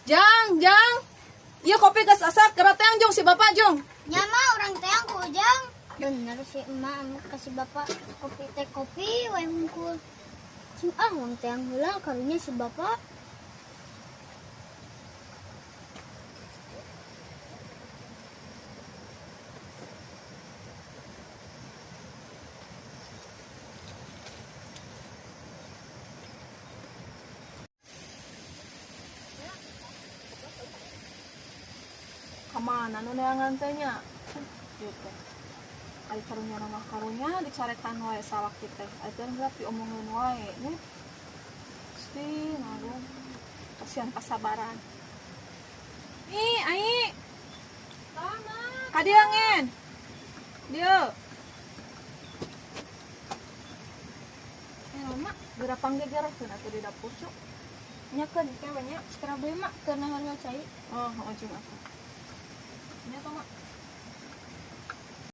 Jang. Iya kopi gas asap, keratang jong si bapak jong. Nyama orang teang ku ujang. Bener si emak kasih bapak kopi wae mungkul. Si orang teang heula karunya si bapak. Kemana nu neangan tehnya? Gitu. Ai karunya nama karunya dicarekan wae sawak kita. Ai teh geus diomongkeun wae nya. Si nagung kasihan kasabaran. Ih, ai. Sama. Kadiangen. Dieu. Mama, geura panggegerkeun atuh di dapur cuk. Nyakeun kewenya sekarang beli mak keur nahar cai. Oh, ujung aku. Nya tong, Mak.